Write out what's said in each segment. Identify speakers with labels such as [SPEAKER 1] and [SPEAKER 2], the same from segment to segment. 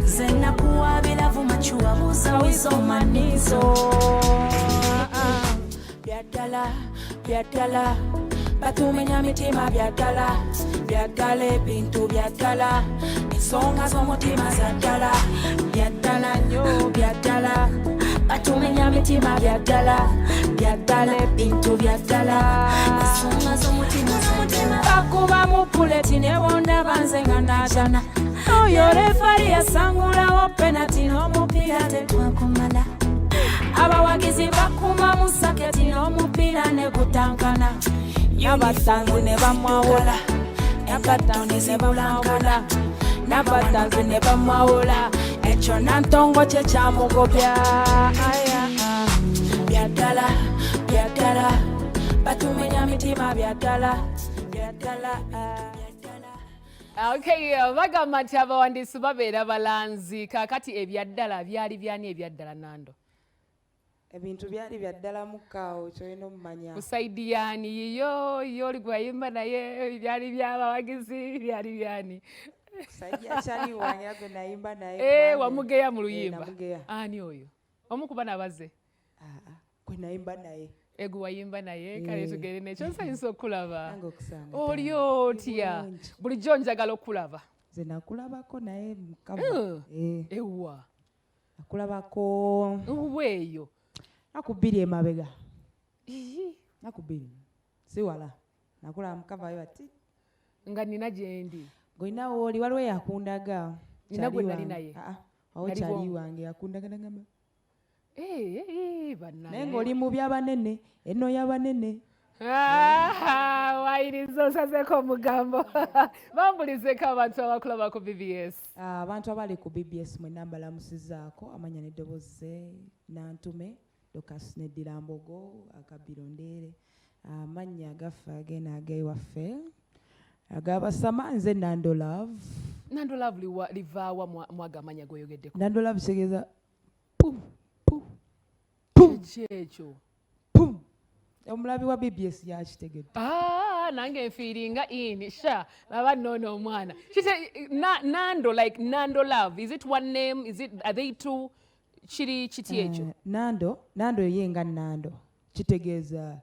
[SPEAKER 1] Zena kuwa bila vumachua uza wizo manizo. Biadala batumenya mitima biadala ebintu biadala ensonga z'omutima zaddala biadala nnyo biadala batumenya mitima biadala ebintu biadala ensonga z'omutima zaddala bakuba mu puleti ne bonda banze nga naatana oyo refari yasangulawo penati n'omupiira tetwakumala abawagizi bakuma mu saketi n'omupiira ne gutankana n'abatanzi ne bamwawula n'abatanzi ne bamwawula n'abatanzi ne bamwawula ekyo nantongo kye kyamugobya byadala batumenya mitima byadala.
[SPEAKER 2] Okay, bagamba nti abawandiisi babeera balanzi kakati ebyaddala byali byani ebyaddala Nando?
[SPEAKER 3] Ebintu byali byaddala mukaawo kyolina omumanya.
[SPEAKER 2] Kusaidi yani yiyo oli gwe wayimba naye byali byabawagizi byali byani?
[SPEAKER 3] Kusaidi akyali wange gwe nayimba naye.
[SPEAKER 2] Wamugeya mu luyimba.
[SPEAKER 3] Ani
[SPEAKER 2] oyo? Omukuba nabaze?
[SPEAKER 3] Gwe nayimba naye.
[SPEAKER 2] Egu wayimba naye kale tugere nekyo nsanyusa okulaba.
[SPEAKER 3] Nange okusanga.
[SPEAKER 2] Oli otya? Bulijjo njagala okulaba.
[SPEAKER 3] Nze nakulabako naye mukama.
[SPEAKER 2] Ewa.
[SPEAKER 3] Nakulabako.
[SPEAKER 2] Uweeyo.
[SPEAKER 3] Nakubiri emabega. Nakubiri. Si wala. Nakulaba mukava yo ati.
[SPEAKER 2] Nga nina gyendi.
[SPEAKER 3] Goina woli waliwo yakundaga.
[SPEAKER 2] Nina gwe nali naye.
[SPEAKER 3] Awo kyali wange yakundaga nangamba.
[SPEAKER 2] Banna.
[SPEAKER 3] Naye ng'oli mu by'abanene, enno y'abanene.
[SPEAKER 2] Wayiriza osazeko omugambo. Bambulizeko abantu abakulaba ku BBS.
[SPEAKER 3] Abantu abali ku BBS mwe nambalamusizaako amanya n'eddoboozi Nantume, Dokas Neddirambogo, Akabirondeere, amannya agaffe agena ag'ewaffe, agabasama nze Nandor Love.
[SPEAKER 2] Nandor Love livaawa mwagamanya goyogeddeko?
[SPEAKER 3] Nandor Love kitegeeza
[SPEAKER 2] ekyo
[SPEAKER 3] omulabi wa BBS yakitegedde.
[SPEAKER 2] Nange nfiiringa in sha laba nono omwana Nando, like Nandor Love, is it one name, are they two? Kiri kiti ekyo? Nando
[SPEAKER 3] yenga Nando kitegeeza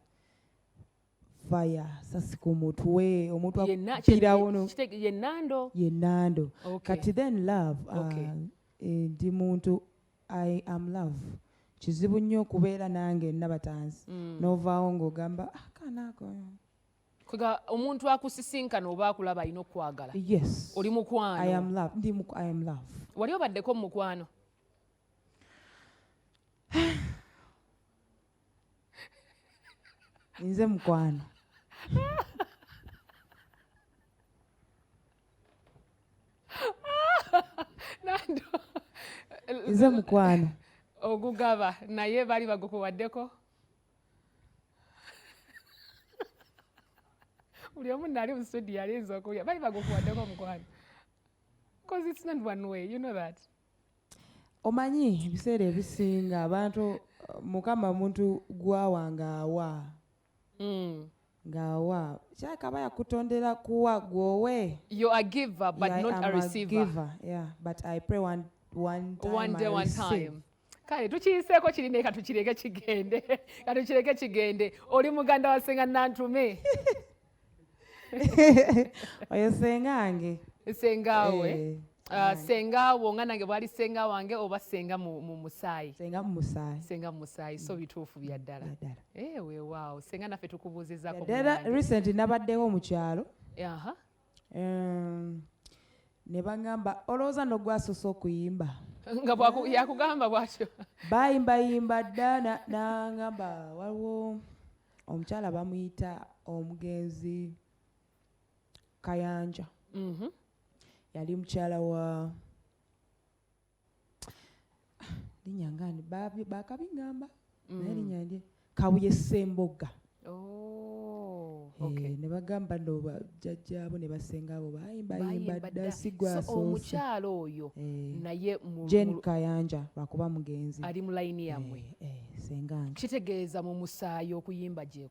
[SPEAKER 3] fire sasi ku mutwe omuntu akirawo no ye Nando. Kati then Love ndi muntu I am love. Kizibu nnyo okubeera nange nabatanzi n'ovaawo ng'ogamba kanaako.
[SPEAKER 2] Kuga omuntu akusisinkana oba akulaba alina okwagala.
[SPEAKER 3] Yes.
[SPEAKER 2] Oli mukwano.
[SPEAKER 3] I am love. I am love.
[SPEAKER 2] Wali obaddeko mu mukwano?
[SPEAKER 3] Nze mukwano.
[SPEAKER 2] Nando.
[SPEAKER 3] Nze mukwano.
[SPEAKER 2] Ogugaba naye bali bagukuwaddeko? Buli omu nali mu studio alinza okulya bali bagukuwaddeko mukwano? Because it's not one way, you know that.
[SPEAKER 3] Omanyi ebiseera ebisinga abantu mukama muntu gwawa ng'awa. Ng'awa kyakaba yakutondera kuwa gwowe.
[SPEAKER 2] You are a giver but not a receiver.
[SPEAKER 3] A giver, yeah, but I pray one day, one time.
[SPEAKER 2] Kale tukiyiseeko kirine katukireke kigende. Oli muganda wa Senga Nantume.
[SPEAKER 3] Oyo sengange.
[SPEAKER 2] Sengaawe. Sengaawo nga nange bwali senga wange oba senga mu musaayi.
[SPEAKER 3] Senga mu musaayi.
[SPEAKER 2] Senga mu musaayi so bituufu bya ddala. Wow. Senga naffe tukubuuzizaako.
[SPEAKER 3] Recently nabaddewo mu kyalo. Ne bagamba olowooza n'ogwasoose okuyimba.
[SPEAKER 2] Nga yakugamba bwatyo.
[SPEAKER 3] Bayimbayimba dda n'angamba waliwo omukyala bamuyita omugenzi Kayanja. Yali mukyala wa linnya ngani bakabingamba naye linnya ndye Kabuye Ssemboga. Ne bagamba no bajjajjaabo ne basengaabo bayimbayimba dda sigwasoose.
[SPEAKER 2] So omukyala oyo naye
[SPEAKER 3] Jane Kayanja lwakuba mugenzi
[SPEAKER 2] ali mu layini yammwe.
[SPEAKER 3] Sengange
[SPEAKER 2] kitegeeza mu musaayi okuyimba gye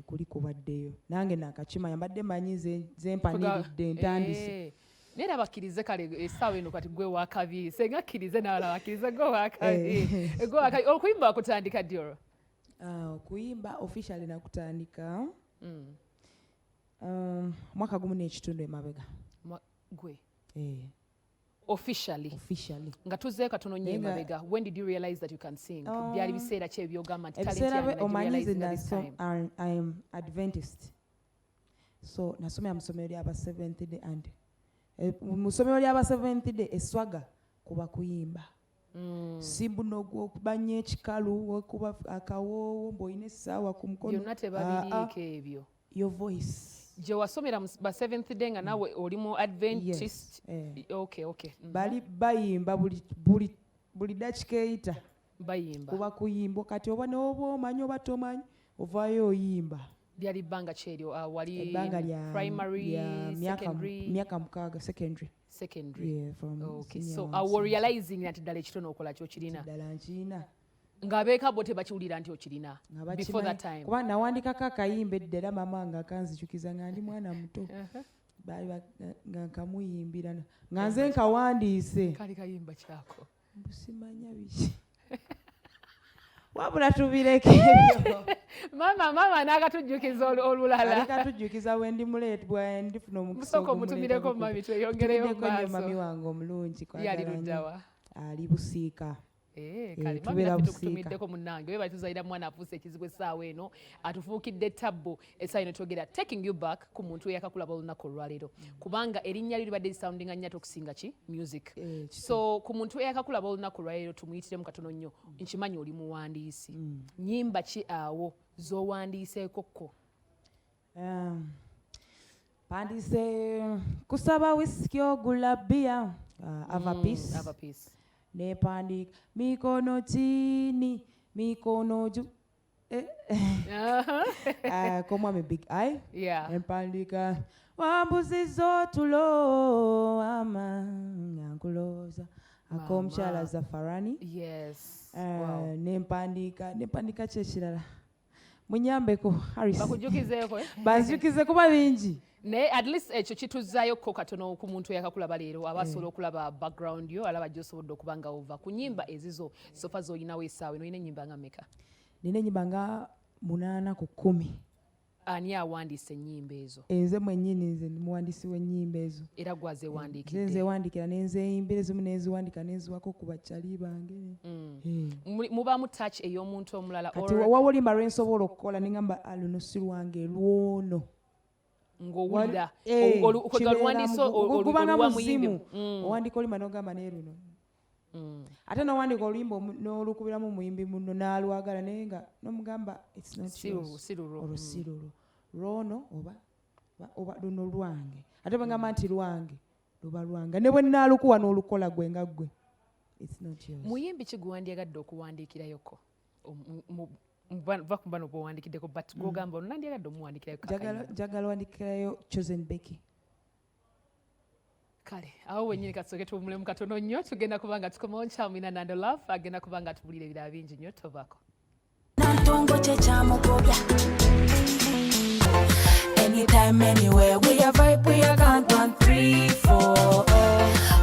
[SPEAKER 3] kuli kubaddeyo nange nakakimanya mbadde manyi ze mpaniridde ntandise.
[SPEAKER 2] Nera bakkirize kale essaawa eno kati gwe waakabi senga akkirize n'abalala bakkirize gwe waakabi okuyimba wakutandika ddi olwo?
[SPEAKER 3] Okuyimba officially nakutandika mwaka gumu n'ekitundu emabega.
[SPEAKER 2] Gwe officially nga tuzzeeyo katono nnyo emabega. When did you realize that you can sing? Byali biseera ki ebyogamba nti talent yange nagirealizing at this time?
[SPEAKER 3] I am Adventist, so nasomera mu ssomero ly'aba Seventh Day and mu ssomero ly'aba Seventh Day eswaga kuba kuyimba. Si buno gw'okuba nnyo ekikalu okuba akawoowo mb'olina essaawa ku mukono.
[SPEAKER 2] Byonna tebabiriiko ebyo.
[SPEAKER 3] Your voice.
[SPEAKER 2] Gye wasomera ba Seventh Day nga nawe oli mu Adventist. Okay.
[SPEAKER 3] Bali bayimba buli dakika eyita.
[SPEAKER 2] Bayimba.
[SPEAKER 3] Kuba kuyimba kati oba n'oba omanyi oba tomanyi ovaayo oyimba.
[SPEAKER 2] Lyali bbanga ki eryo? Wali
[SPEAKER 3] ebbanga lya
[SPEAKER 2] primary, secondary?
[SPEAKER 3] Myaka 6 secondary.
[SPEAKER 2] Secondary.
[SPEAKER 3] Okay.
[SPEAKER 2] So awo realizing nti ddala ekitono okola ky'okirina.
[SPEAKER 3] Ddala nkirina.
[SPEAKER 2] Ng'abeeka bo tebakiwulira nti okirina. Before that time.
[SPEAKER 3] Kuba nawandikako akayimba edda era mama nga akanzijukiza nga ndi mwana muto. Baali nga nkamuyimbira nga nze nkawandiise.
[SPEAKER 2] Kali kayimba kyako.
[SPEAKER 3] Busimanya biki. Wabula tubireke ebyo.
[SPEAKER 2] Mama n'akatujjukiza olulala.
[SPEAKER 3] Akatujjukiza wendi muleetebwa ndifuna omukisa
[SPEAKER 2] ogwo. Musoko mutumireko mami tweyongereyo maaso.
[SPEAKER 3] Mami wange omulungi.
[SPEAKER 2] Yali luddawa.
[SPEAKER 3] Ali Busiika.
[SPEAKER 2] Kale mami naffe tukutumiddeko munnange webali tuzayira mwana afuuse ekizibu essaawa eno atufuukidde tabbo essaawa eno twogera taking you back ku muntu eyakakulaba olunaku olwaleero kubanga erinnya lyo libadde lisoundinga nnyo ate okusinga ki music. So ku muntu eyakakulaba olunaku olwaleero tumuyitiremu katono nnyo nkimanyi oli muwandiisi. Nnyimba ki awo z'owandiiseeko kko?
[SPEAKER 3] Mpandiise kusaba whisky ogula bbiya Avapeace. Nepandika mikono chini mikono juu komwami Big Eye. Nepandika wambuzizo tulo ama nyankuloza akomukyala Zafarani. Nempandika kyekirala munyambeko Harris
[SPEAKER 2] bakujukizeeko
[SPEAKER 3] banjukize kuba bingi.
[SPEAKER 2] Ne at least ekyo kituzaayo ko katono ku muntu yakakulaba leero abasobola okulaba background yo alaba gy'osobodde okuba nga ova ku nnyimba ezizo sofa z'olinawo essaawa eno olina ennyimba nga mmeka?
[SPEAKER 3] Nina ennyimba nga 8 ku 10.
[SPEAKER 2] Ani awandiise ennyimba ezo?
[SPEAKER 3] Nze mwennyini nze ndi muwandiisi w'ennyimba ezo.
[SPEAKER 2] Era gwazeewandiikidde?
[SPEAKER 3] Nze nzeewandiikira nenzeeyimbira ezimu neziwandika neziwako ku bakyali bange.
[SPEAKER 2] Mubaamu touch ey'omuntu omulala?
[SPEAKER 3] Kati wawa olimba lwensobola okukola nengamba luno si lwange lwono.
[SPEAKER 2] Ng'owulira
[SPEAKER 3] olubanga muzimu owandika olima n'ogamba naye luno ate n'owandika oluyimba n'olukubiramu omuyimbi muno n'alwagala naye nga n'omugamba si lulwo lwono oba luno lwange ate bwengamba nti lwange luba lwange ne bwe nnaalukuwa n'olukola gwe nga ggwe.
[SPEAKER 2] Muyimbi ki gwe bw'owandiikirayoko? Bano bw'owandiikiddeko but gw'ogamba ono nandyagadde omuwandiikirayo kakayimba?
[SPEAKER 3] Njagala wandikirayo Chosen Becky.
[SPEAKER 2] Kale awo wennyini kasooke tuwumulemu katono nnyo tugenda kuba nga tukomawo Omuyimbi Nandor Love agenda kuba nga tubulira ebirala bingi nnyo tovaako.
[SPEAKER 1] Nantongo kye kyamugobya. Anytime, anywhere, we are vibe, we are count 1, 3, 4.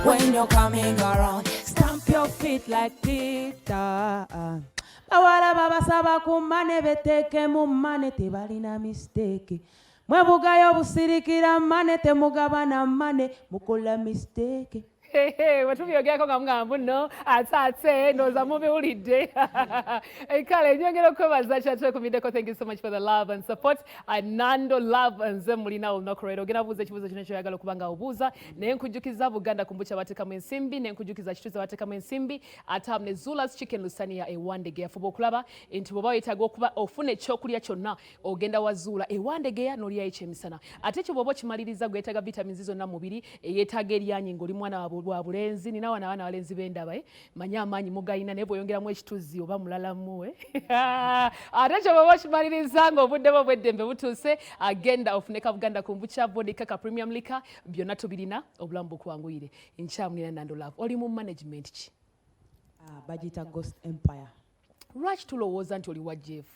[SPEAKER 1] When you're coming around, stamp your feet like Peter.
[SPEAKER 3] Bawala babasaba ku mmane beteeke mu mmane tebalina mistake. Mwebugayo busirikira mmane temugabana mmane mukola mistake.
[SPEAKER 2] Wetubyogerako nga mugamba nno atsatse ndowooza mubiwulidde. Kale nyongera okwebaza kyatukumiddeko. Thank you so much for the love and support. Nandor Love nze mulina olunaku lwaleero ogenda buuza ekibuuzo kino kyoyagala okuba nga obuuza naye nkujjukiza Buganda Kumbucha bateekamu ensimbi ne nkujjukiza Kituuza bateekamu ensimbi ate ne Zula's Chicken Lusania ewandege yafuba okulaba nti bw'oba weetaaga okuba ofuna ekyokulya kyonna ogenda wa Zula ewandegeya n'olyayo ekyemisana ate ekyo bw'oba okimaliriza gwetaaga vitamins zonna mu mubiri eyeetaaga eryanyi ng'oli mwana wa bulenzi nina wana abaana abalenzi b'endaba manya amaanyi mugayina naye bw'oyongeramu ekituzi oba mulalamu ate ekyo bw'oba okimaliriza ng'obuddemu obweddembe butuuse agenda ofuneka Buganda Kumbucha vodka ka premium liquor byonna tubirina obulamu bukwanguyire. Nkyamulina Nandor Love oli mu management ki?
[SPEAKER 3] Bagiyita Ghost Empire.
[SPEAKER 2] Lwaki tulowooza nti oli wa Jeff?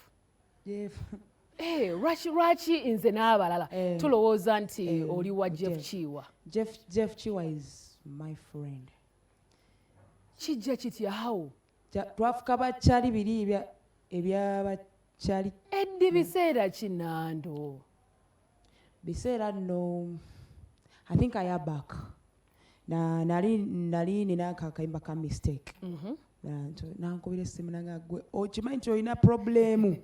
[SPEAKER 2] lwaki nze n'abalala tulowooza nti oli wa Jeff Chiwa.
[SPEAKER 3] Jeff Chiwa is my friend.
[SPEAKER 2] Kijja kityawo
[SPEAKER 3] twafuka bakyali biri ebyabakyali
[SPEAKER 2] eddi biseera kinando
[SPEAKER 3] biseera nno I think I am back nali nina akayimba ka mistake nankubira essimu nanga gwe okimanyi nti olina problemu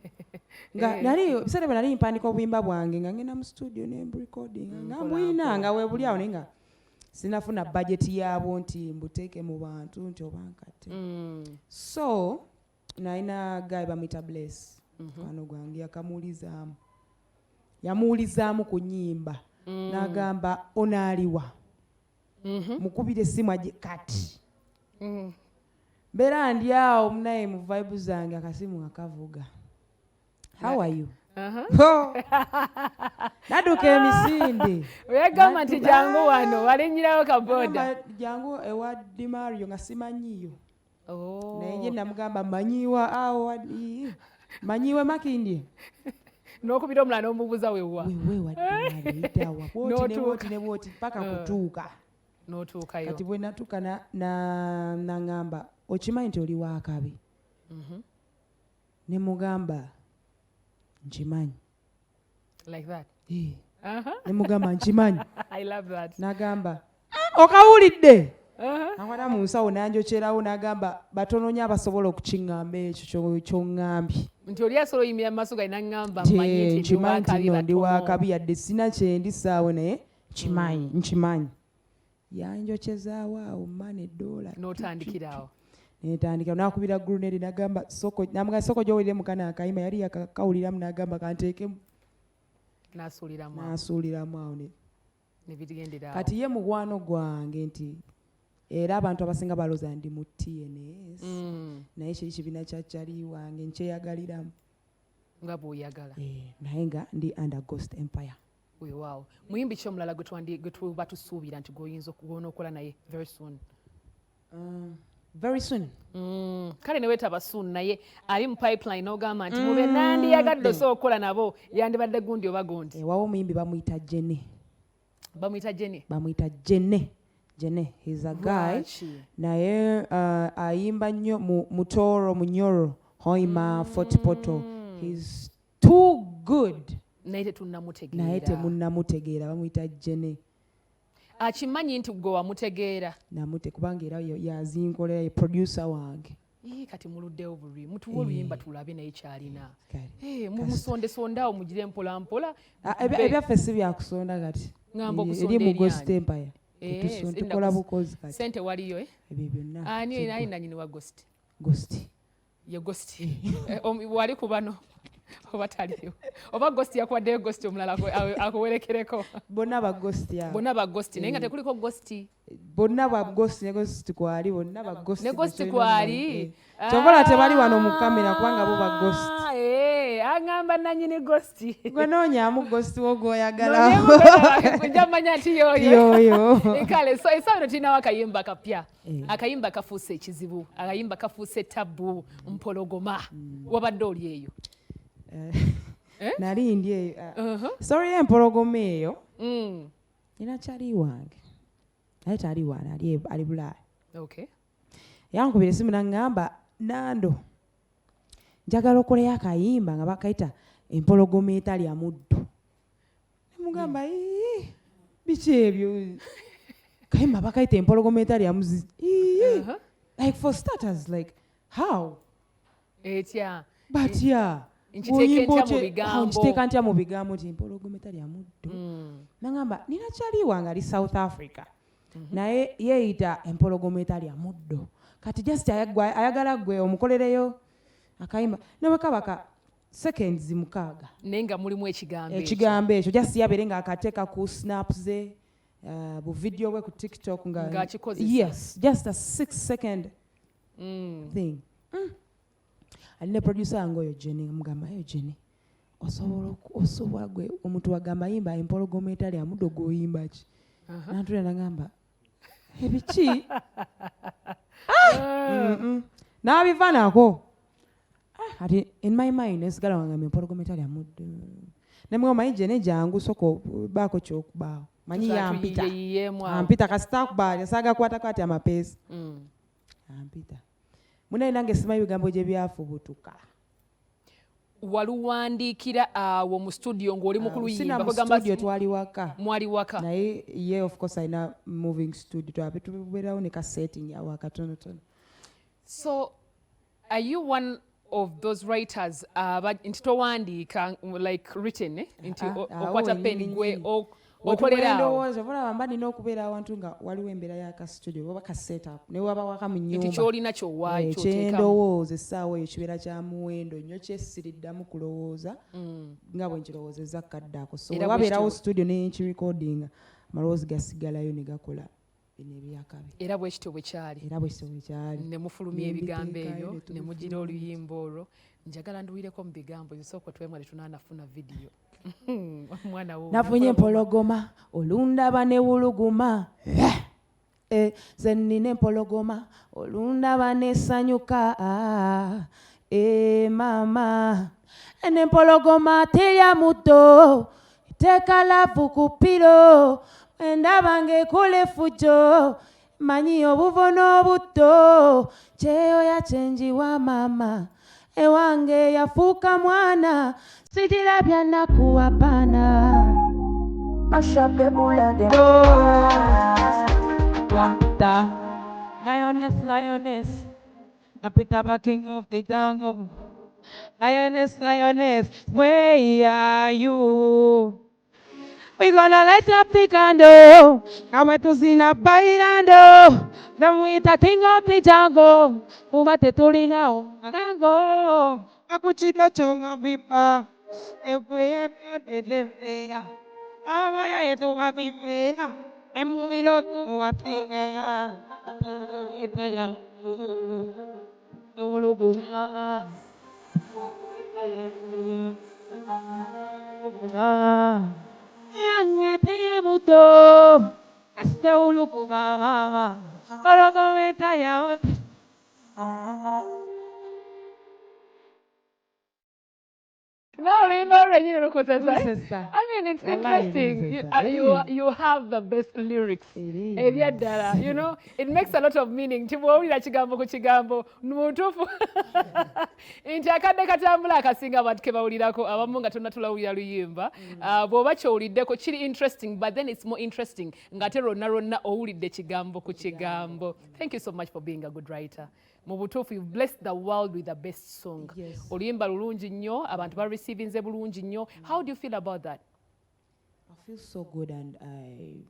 [SPEAKER 3] nga nali biseera bwe nali mpandika obuyimba bwange nga ngenda mu studio ne recording nga mbuyina nga weebuli awo naye nga sinafuna budget yaabwo nti mbuteeke mu bantu nti obankate so nalina guy bamwita Bless mukwano gwange yamuwulizaamu ku nnyimba n'agamba onaaliwa mukubire essimu aje kati mbeera ndi awo munaye mu vibe zange akasimu akavuga how are you nadduka emisinde
[SPEAKER 2] wegamba nti jangu wano walinyirawo kaboda
[SPEAKER 3] jangu ewa Dimario nga simanyiyo naye nje namugamba manyiwa awo manyiwe Makindye
[SPEAKER 2] n'okubira omulala n'omubuuza wewa
[SPEAKER 3] bwoti ne bwoti paka kutuuka
[SPEAKER 2] n'otuukayo
[SPEAKER 3] kati bwe natuuka naŋŋamba okimanyi nti oli waakabi ne mugamba nkimanyi
[SPEAKER 2] like that
[SPEAKER 3] ne mugamba nkimanyi
[SPEAKER 2] I love that
[SPEAKER 3] n'agamba okawulidde nawala mu nsawo nanjokyerawo n'agamba batono nnyo abasobola okukiŋŋamba ekyo ky'oŋŋambye
[SPEAKER 2] nti oli asobola oyimirira mu maaso gali n'aŋŋamba
[SPEAKER 3] nkimanyi nti ndi waakabi yadde sina kyendi saawe naye nkimanyi yanjokyezaawo awo mmane eddoola
[SPEAKER 2] n'otandikirawo
[SPEAKER 3] netandika nakubira grenade nagamba namugamba soko gyowulire mukana akayima yali yakawuliramu nagamba kanteekemu nasuuliramu awo kati ye mukwano gwange nti era abantu abasinga balooza ndi mu TNS naye kiri kibiina kyakyali wange nkyeyagaliramu
[SPEAKER 2] nga bw'oyagala
[SPEAKER 3] naye nga ndi under Ghost Empire.
[SPEAKER 2] Wow. Muyimbi ki omulala gwe tuba tusuubira nti gw'oyinza okukola naye very soon?
[SPEAKER 3] Very soon.
[SPEAKER 2] Kale ne weetaba soon naye ali mu pipeline n'ogamba nti mube nandiyagadde osobola okukola nabo yandibadde gundi oba gundi.
[SPEAKER 3] Ewawo omuyimbi bamuyita Jene.
[SPEAKER 2] Bamuyita
[SPEAKER 3] Jene. He's a guy. Naye ayimba nnyo mutoro munyoro hoima fotipoto. He's too good.
[SPEAKER 2] Naye
[SPEAKER 3] temunnamutegeera bamuyita Jene.
[SPEAKER 2] Akimanyi nti gwe wamutegeera
[SPEAKER 3] kubanga era yazinkolera ye producer wange.
[SPEAKER 2] Kati muluddewo buli mutuwe oluyimba tulabe naye kyalina mumusondesondawo mugire mpolampola
[SPEAKER 3] ebyaffe si byakusonda kati eri mu Ghost Empire tukola bukozi kati
[SPEAKER 2] sente waliyo
[SPEAKER 3] ebyo byonna
[SPEAKER 2] ani nanyini wa Ghost ye Ghost wali kubano oba taliyo oba Ghost yakwaddeyo Ghost omulala akuwerekereko
[SPEAKER 3] bonna ba Ghost
[SPEAKER 2] naye nga tekuliko Ghost
[SPEAKER 3] bonna ba Ghost ne Ghost kwali bonna ba Ghost
[SPEAKER 2] ne Ghost kwali
[SPEAKER 3] kyongola tebali wano mu kamera kubanga bo ba Ghost
[SPEAKER 2] aŋŋamba nanyini Ghost
[SPEAKER 3] gwe noonyaamu Ghost wo gw'oyagala
[SPEAKER 2] njamanya nti yoyo kale esabino tulinawo akayimba kapya akayimba kafuuse ekizibu akayimba kafuuse tabu mpologoma wabadde oli eyo
[SPEAKER 3] nali ndi eyo sorry empologoma eyo nina kyali wange naye tali wana ali Bulaaya yankubira esimu naŋŋamba Nando njagala okoleyo akayimba nga bakayita empologoma etalya muddo nemugamba biki ebyo kayimba bakayita empologoma etalya muzi like for starters like how
[SPEAKER 2] etya
[SPEAKER 3] but yeah nkiteeka ntya mu bigambo nti empologoma etalya muddo naŋŋamba nina kyali wange ali South Africa naye yeeyita empologoma etalya muddo kati just ayagala gwe omukolereyo akayimba ne bwe kabaka seconds 6
[SPEAKER 2] naye nga mulimu
[SPEAKER 3] ekigambo ekyo just yabeere nga akateeka ku snap ze bu video bwe ku TikTok nga yes just a 6-second thing aline producer wange oyo Jenny mugamba yo Jenny osobola gwe omuntu wagamba yimba empologoma etalya muddo gw'oyimba ki nantula nagamba ebiki nabiva nako ati in my mind esigala wangamba empologoma etalya muddo nemwe omanyi gye ne jangu soko baako kyokubaawo manyi yampita kasita akubaali asaagakwatako ati amapeesa ampita munaye nange simanyi bigambo gye byafubutuka.
[SPEAKER 2] Waluwandiikira awo mu studio ng'oli mu kuluyimba
[SPEAKER 3] mu studio twali waka
[SPEAKER 2] mwali waka
[SPEAKER 3] naye ye of course alina moving studio twabe tubeerawo ne ka setting yawo akatonotono.
[SPEAKER 2] So are you one of those writers nti towandiika like written nti okwata pen gwe
[SPEAKER 3] okolerawo olaba mba nina okubeera awantu nga waliwo embeera y'aka studio oba ka setup ne waba waka mu nnyumba
[SPEAKER 2] nti kyolina kyowaayo
[SPEAKER 3] kyendowooza essaawa eyo kibeera kya muwendo nnyo kyesiriddamu kulowooza nga bwe nkirowoozezza kadde ako so wabeerawo studio ne nkirecordinga amalowoozi gasigalayo ne gakola bino ebyakabi
[SPEAKER 2] era bwe kityo bwe kyali ne mufulumya ebigambo ebyo ne mugira oluyimba olwo. Njagala nduwireko mu bigambo zisooka twemale tunaanafuna vidiyo.
[SPEAKER 3] Nafunye empologoma olundaba ne wuluguma ze nnina empologoma olundaba nesanyuka mama n'empologoma terya muddo teeka laavu ku piro endaba ng'ekola effujjo manyi obuvono obutto kyeyoya kyenjiwa mama ewange yafuuka mwana sitira byanaku hapana mashape bulade wanta lioness napita ba king of the jungle lioness where are you? We gonna light up the candle, and we're to sing a bailando. Then we the king of the jungle, over the Torino, and go. I put you the tongue of people, if we ever live there. I to have me there, and we don't know what thing
[SPEAKER 2] I mean, it's interesting. You have the best lyrics. You know, it makes a lot of meaning. Tibuwulira kigambo ku kigambo mutuufu nti akadde katambula akasinga abantu ke bawulirako abamu nga tonna tulawulira luyimba bw'oba kyowuliddeko kiri interesting but then it's more interesting ng'ate lonna owulidde kigambo ku kigambo. Thank you so much for being a good writer. Mu butuufu you've blessed the world with the best song. Oluyimba lulungi nnyo abantu bareceiving bulungi nnyo. How do you feel about that?
[SPEAKER 3] I feel so good and I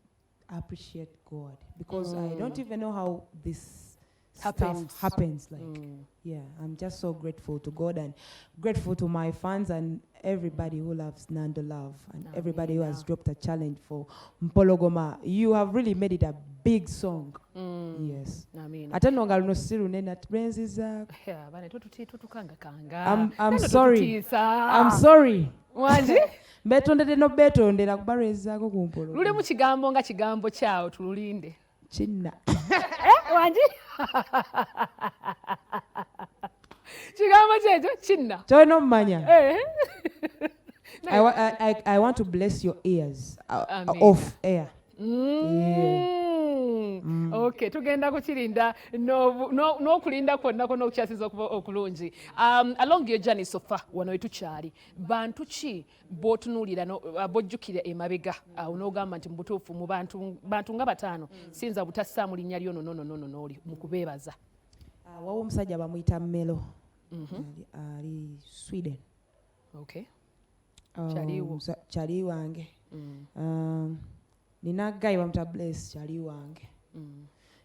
[SPEAKER 3] appreciate God because I don't even know how this stuff happens. Like, yeah, I'm just so grateful to God and grateful to my fans and everybody who loves Nandor Love and everybody who has dropped a challenge for Mpologoma. You have really made it a big song. Yes. Ate nonga luno siru nena tbenziza. I'm sorry. I'm sorry.
[SPEAKER 2] Wanji?
[SPEAKER 3] Betondede no betondera kubarezako ku Mpologoma.
[SPEAKER 2] Lule mu kigambo nga kigambo kyawo tululinde.
[SPEAKER 3] Chinna.
[SPEAKER 2] Wanji? Kigambo kyekyo chinna.
[SPEAKER 3] Chono mmanya. I want to bless your ears off air.
[SPEAKER 2] Okay, tugenda kukirinda n'okulinda kwonna n'okukyasiza okulungi. Along your journey so far wano wetukyali bantu ki b'otunuulira b'ojjukira emabega awo n'ogamba nti mu butuufu mu bantu nga bataano sinza butassaamu linnya lyo n'oli mu kubeebaza?
[SPEAKER 3] Wawo omusajja bamuyita Melo ali Sweden.
[SPEAKER 2] Okay.
[SPEAKER 3] Kyali wange. Nina guy bamuta Bless kyali wange.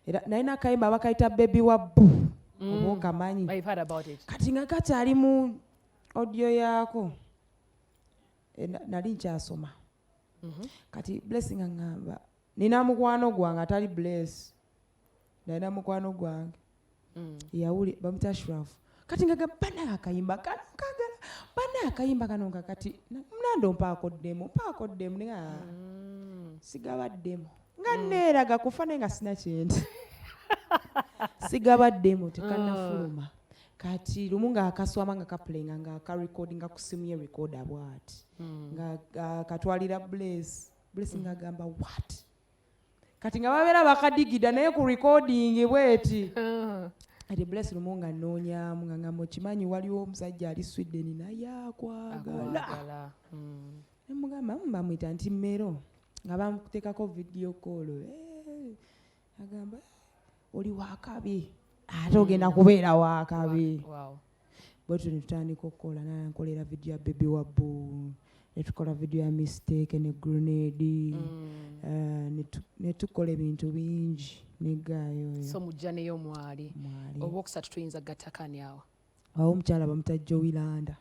[SPEAKER 3] Era nalina kayimba bakayita Baby Wabu. Obokamanyi.
[SPEAKER 2] I've heard about it.
[SPEAKER 3] Kati nga kakyali mu audio yaako. Nali nkyasoma. Kati Blessing ngamba nina mukwano gwange atali Bless. Nalina mukwano gwange. Yawuli bamuta Shraf. Kati nga bana akayimba kano kagala. Bana akayimba kano kati Nando mpaako demo nga sigabaddemu nga neeraga kufa naye nga sina kyenti sigabaddemu tekanafuluma kati lumu nga akaswama nga kapulenga nga akarecordinga ku simu ye recorda bwati nga katwalira Bless nga agamba what kati nga babeera bakadigida naye ku recording bweti ati Bless lumu nga nnoonyamu nga ngamba okimanyi waliwo omusajja ali Sweden naye akwagala nemugamba bamuyita nti Mero nga bamuteekako video call agamba oli wakabi ate ogenda kubeera wakabi bwetu netutandika okukola nankolera video ya Baby Wabbu netukola video ya Mistake ne Grenade netukola ebintu bingi negaayo
[SPEAKER 2] so mujja neyo mwali oba okusatu tuyinza gattakani awo
[SPEAKER 3] omukyala bamuta Joilanda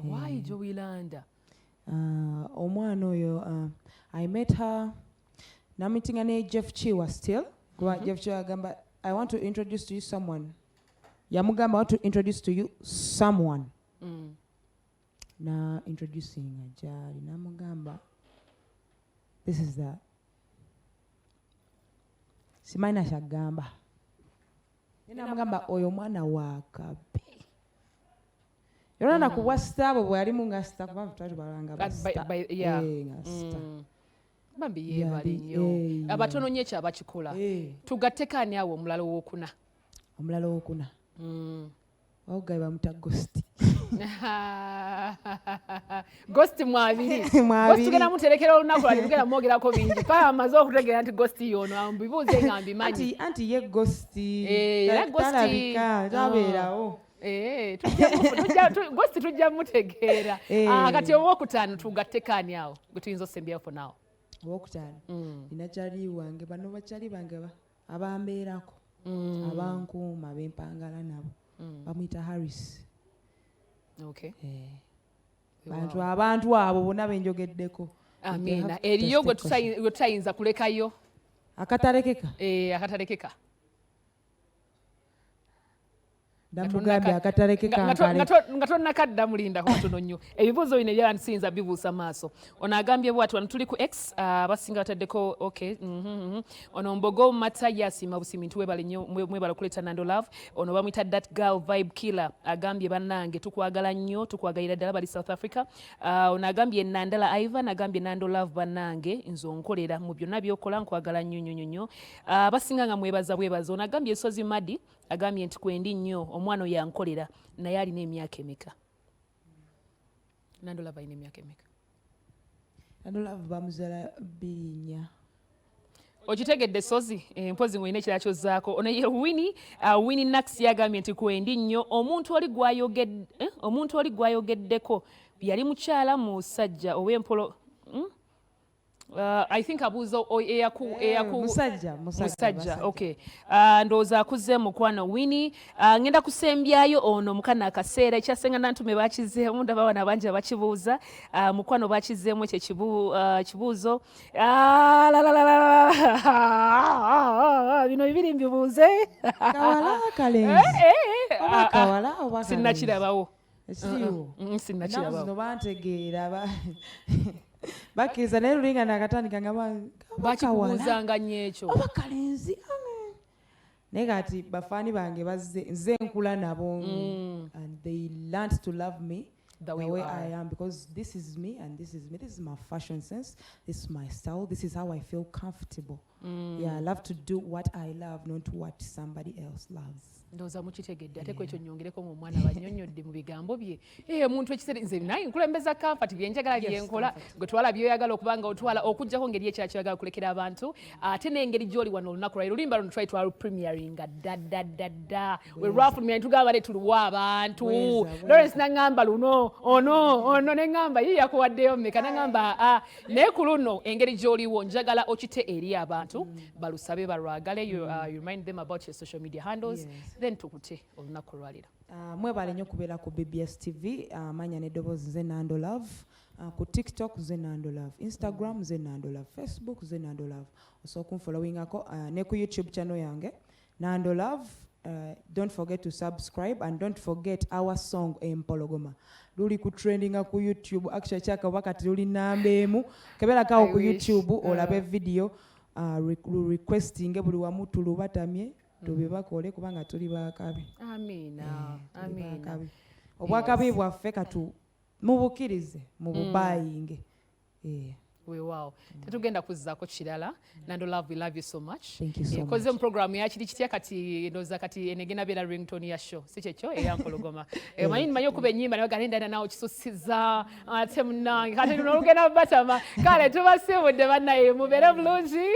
[SPEAKER 2] why Joilanda
[SPEAKER 3] omwana oyo I met her namitinga ne Jeff Chiwa still Jeff Chiwa agamba I want to introduce to you someone yamugamba I want to introduce to you someone na introducing ajali namugamba this is that simaina shagamba namugamba oyo mwana wakabe yona kuwa stabo bwalimu nga sta kuba tutatu balanga basta
[SPEAKER 2] bambi yebali nnyo abatono nnyo ekyabakikola tugattekani awo omulala wokuna ogaye bamuta Ghost Ghost mwabiri Ghost tugenda muterekera olunaku lwali tugenda mwogerako bingi paa amaze okutegeera nti Ghost yono ambibuuze nga mbimanyi
[SPEAKER 3] anti ye Ghost
[SPEAKER 2] talabika
[SPEAKER 3] tabeerawo
[SPEAKER 2] Ghost tujja mutegeera kati owokutaano tugattekani awo gwe tuyinza osembyawo for now
[SPEAKER 3] owokutaano nina kyali wange bano bakyali bange abambeerako abankuuma bempangala nabo bamuyita Harris abantu abo bonna benjogeddeko
[SPEAKER 2] amina eriyo gwe tutayinza kulekayo
[SPEAKER 3] akatalekeka ndamugambye akatalekeka
[SPEAKER 2] nga tonnakadda mulinda katono nnyo ebibuuzo bino ebyansinza bibuusa maaso ono agambye bwati wano tuli ku X abasinga bataddeko ono mbogo mata yasima busimi nti webale nnyo mwebala okuleeta Nandor Love ono bamuyita that girl vibe killer agambye bannange tukwagala nnyo tukwagalira ddala bali South Africa ono agambye Nandala Ivan agambye Nandor Love bannange nze onkolera mu byonna byokola nkwagala nnyo abasinga nga mwebaza ono agambye Sozi Madi agambye nti kwendi nnyo omwana oyo yankolera naye alina emyaka emeka Nandor Love alina emyaka emeka
[SPEAKER 3] Nandor Love bamuzaala 2
[SPEAKER 2] okitegedde Sozi mpozi ng'olina ekirala kyozzaako ono ye Winnie Nax yagambye nti kwendi nnyo omuntu oli gwayogeddeko yali mukyala musajja ow'empolo I think abuuza musajja okay ndowooza akuze mukwano Winnie ngenda kusembyayo ono mukana akaseera ekyasenga nantume bakizeemu ndaba abaana bangi abakibuuza mukwano bakizeemu ekyo kibuuzo bino bibiri mbibuuze sinnakirabawo
[SPEAKER 3] sinakirabawo bantegeera bakkiriza naye lulinga nakatandika nga
[SPEAKER 2] bakibuuzanga nnyo ekyo
[SPEAKER 3] oba kalenzi naye kati bafaani bange bazze nze nkula nabo and they learned to love me the way I am because this is me and this is me. This is my fashion sense. This is my style. This is how I feel comfortable. Yeah, I love to do what I love, not what somebody else loves.
[SPEAKER 2] Ndowooza mukitegedde ate kwekyo nnyongereko ng'omwana bannyonnyodde mu bigambo bye omuntu ekiseera nze naye nkulembeza comfort byenjagala byenkola gwe twala byoyagala okubanga otwala okuggyako ngeri ekirala kyoyagala okulekera abantu ate n'engeri gy'oli wano olunaku lwayo lulimba luno twali twalu premieringa dda we lwafulumya netugamba le tuluwa abantu Lawrence naŋŋamba luno ono neŋŋamba ye yakuwaddeyo mmeka naŋŋamba naye ku luno engeri gy'oliwo njagala okite eri abantu balusabe balwagale you remind them about your social media handles then tukute olunaku lwaliro
[SPEAKER 3] mwebale nnyo okubeera ku BBS TV manya n'eddoboozi nze Nandor Love ku TikTok nze Nandor Love Instagram nze Nandor Love Facebook nze Nandor Love osobola okunfollowingako ne ku YouTube channel yange Nandor Love don't forget to subscribe and don't forget our song Empologoma luli ku trendinga ku YouTube actually kyakaba kati luli namba emu keberakawo ku YouTube olabe video requesting buli wamu tulubatamye tubibakole kubanga tuli bakabi.
[SPEAKER 2] Amina. Amina.
[SPEAKER 3] Obwakabi bwaffe katu mubukirize mububayinge.
[SPEAKER 2] Wow. Tetugenda kuzzaako kirala. Nandor Love, we love you so much.
[SPEAKER 3] Thank you so much.
[SPEAKER 2] Koze mu program yakiri kitya kati ndoza kati enegena bera ringtone ya show. Si kyekyo eyankologoma. Manyi okuba ennyimba nawe galenda nawo kisusiza ate munange kati nolugenda batama kale tubasibudde bannaye mubeere bulungi.